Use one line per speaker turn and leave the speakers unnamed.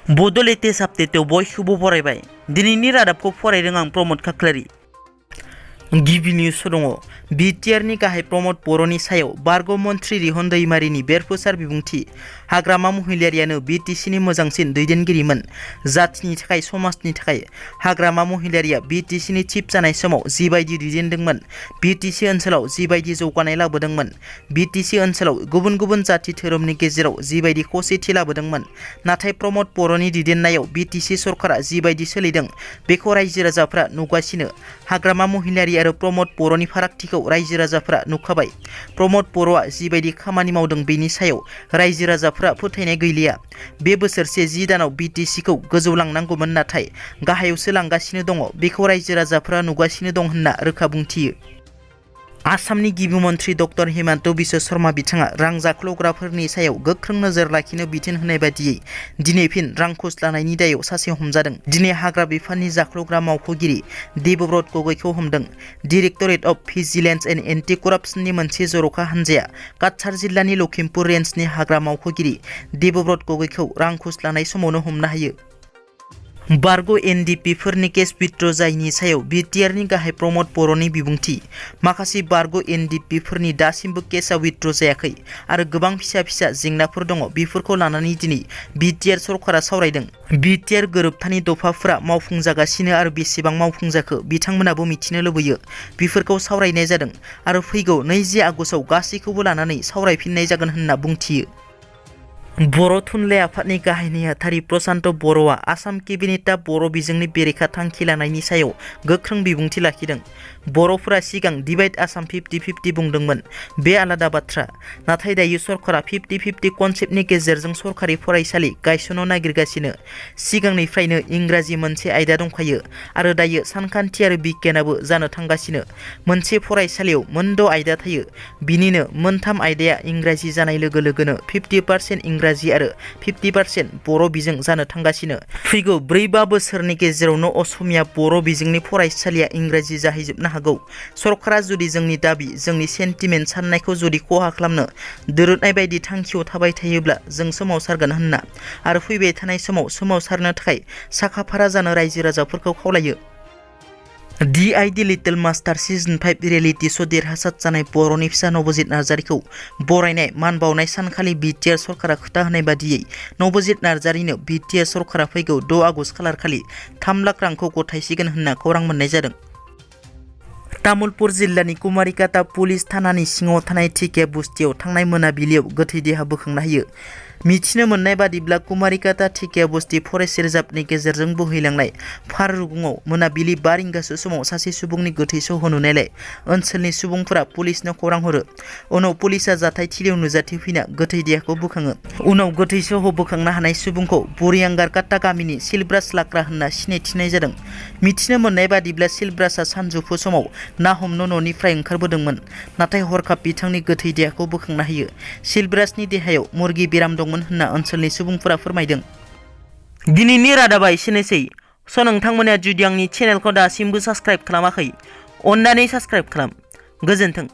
बड' लेटेस्ट आपडेटआव बयखौबो बरायबाय। दिनैनि रादाबखौ फरायदों आं प्रमद खाख्लारि। गिबि निउस दङ। बिटिआरनि गाहाय प्रमद बर'नि सायाव बारग' मन्थ्रि रिहन दैमारिनि बेरफुसार बिबुंथि। हाग्रामा महिलारियानो बिटिसिनि मोजांसिन दैदेनगिरिमोन। जाथिनि थाखाय समाजनि थाखाय हाग्रामा महिलारिया बिटिसिनि चिफ जानाय समाव जिबायदि दैदेनदोंमोन, बिटिसि ओनसोलाव जिबायदि जौगानाय लाबोदोंमोन, बिटिसि ओनसोलाव गुबुन गुबुन जाथि धोरोमनि गेजेराव जिबायदि खौसेथि लाबोदोंमोन, नाथाय प्रमद बर'नि दैदेननायाव बिटिसि सरकारा जिबायदि सोलिदों बेखौ रायजो राजाफ्रा नुगासिनो। हाग्रामा महिलारि आरो प्रमद बर'नि फारागथिखौ रायजो राजाफ्रा नुखाबाय। प्रमद बर'आ जिबायदि खामानि मावदों बेनि सायाव रायजो राजाफ्रा फोथायनाय गैलिया। बे बोसोरसे 10 दानाव बिटिसिखौ गोजौ लांनांगौमोन, नाथाय गाहायावसो लांगासिनो दङ, बेखौ रायजो राजाफ्रा नुगासिनो दं होनना रोखा बुंथियो। आसामनि गिबि मन्थ्रि डक्टर हिमन्त बिश्व शर्मा बिथाङा रां जाख्ल'ग्राफोरनि सायाव गोख्रों नोजोर लाखिनो बिथोन होनाय बादियै दिनै फिन रां घुस लानायनि दायाव सासे हमजादों। दिनै हाग्रा बिफाननि जाख्ल'ग्रा मावख'गिरि देबब्रत गगैखौ हमदों। Directorate of vigilance and anti कराप्सननि मोनसे जर'खा हान्जाया काछार जिल्लानि लखिमपुर रेन्जनि हाग्रा मावख'गिरि देबब्रत गगैखौ रां घुस लानाय समावनो हमनो हायो। बारग' एनडिपिफोरनि केस विथड्र जायैनि सायाव बिटिआरनि गाहाय प्रमद बर'नि बिबुंथि। माखासे बारग' एनडिपिफोरनि दासिमबो केसआ विथड्र जायाखै आरो गोबां फिसा फिसा जेंनाफोर दङ। बेफोरखौ लानानै दिनै बिटिआर सरकारा सावरायदों। बिटिआर गोरोबथानि दफाफोरा मावफुंजागासिनो आरो बेसेबां मावफुंजाखो बिथांमोनाबो मिथिनो लुबैयो। बेफोरखौ सावरायनाय जादों आरो फैगौ 20 आगस्तआव गासैखौबो लानानै सावरायफिननाय जागोन होनना बुंथियो। बर' थुनलाइ आफादनि गाहाय नेहाथारि प्रशान्त बर'आ आसाम केबिनेटआ बर' बिजोंनि बेरेखा थांखि लानायनि सायाव गोख्रों बिबुंथि लाखिदों। बर'फोरा सिगां डिभाइड आसाम 50-50 बुंदोंमोन, बे आलादा बाथ्रा। नाथाय दायो सरकारा 50-50 कनसेप्टनि गेजेरजों सरकारि फरायसालि गायसननो नागिरगासिनो। सिगांनिफ्रायनो इंराजि मोनसे आयदा दंखायो आरो दायो सानखान्थि आरो बिगियानाबो जानो थांगासिनो। मोनसे फरायसालियाव मोन6 आयदा थायो, बिनिनो मोनथाम आयदाया इंराजि जानाय लोगो लोगोनो 50% इंराजि आरो 50% बर' बिजों जानो थांगासिनो। फैगौ 4-5 बोसोरनि गेजेरावनो असमिया बर' बिजोंनि फरायसालिया इंराजि जाहैजोबनो हागौ। सरकारा जुदि जोंनि दाबि, जोंनि सेन्टिमेन्ट साननायखौ जुदि खहा खालामनो दोरोदनाय बायदि थांखियाव थाबाय थायोब्ला जों सोमावसारगोन होनना आरो फैबाय थानाय समाव सोमावसारनो थाखाय साखाफारा जानो रायजो राजाफोरखौ खावलायो। The little master season 5 reality show' देरहासार जानाय बर'नि फिसा नबजित नार्जारिखौ बरायनाय मान बावनाय सानखालि बिटिआर सरकारा खोथा होनाय बादियै नबजित नार्जारिनो बिटिआर सरकारा फैगौ 6 आगस्ट खालारखालि 3 लाख रांखौ गथायसिगोन होनना खौरां मोननाय जादों। तामुलपुर जिल्लानि कुमारिकाटा पुलिस थानानि सिङाव थानाय टिके बस्तियाव थांनाय मोनाबिलियाव गोथै देहा बोखांनो हायो। मिथिनो मोननाय बादिब्ला कुमारिकाटा टिके बस्ति फरेस्ट रिजार्भनि गेजेरजों बोहैलांनाय फार रुगुङाव मोनाबिलि 5 रिंगासो समाव सासे सुबुंनि गोथै सह नुनायलाय ओनसोलनि सुबुंफोरा पुलिसनो खौरां हरो। उनाव पुलिसा जाथायथिलियाव नुजाथिफैना गोथै देहाखौ बोखाङो। उनाव गोथै सह बोखांनो हानाय सुबुंखौ बुरियांगारकाटा गामिनि सिलब्रास लाक्रा होनना सिनायथिनाय जादों। मिथिनो मोननाय बादिब्ला सिलब्रासआ सानजौफु समाव ना हमनो न'निफ्राय ओंखारबोदोंमोन, नाथाय हरखाब बिथांनि गोथै देहाखौ बोखांनो हायो। सिलब्रासनि देहायाव मुरगि बेराम दंमोन होनना ओनसोलनि सुबुंफोरा फोरमायदों। दिनैनि रादाबा एसेनोसै। नोंथांमोना जुदि आंनि चेनेलखौ दासिमबो साबस्क्राइब खालामाखै, अन्नानै साबस्क्राइब खालाम। गोजोन्थों।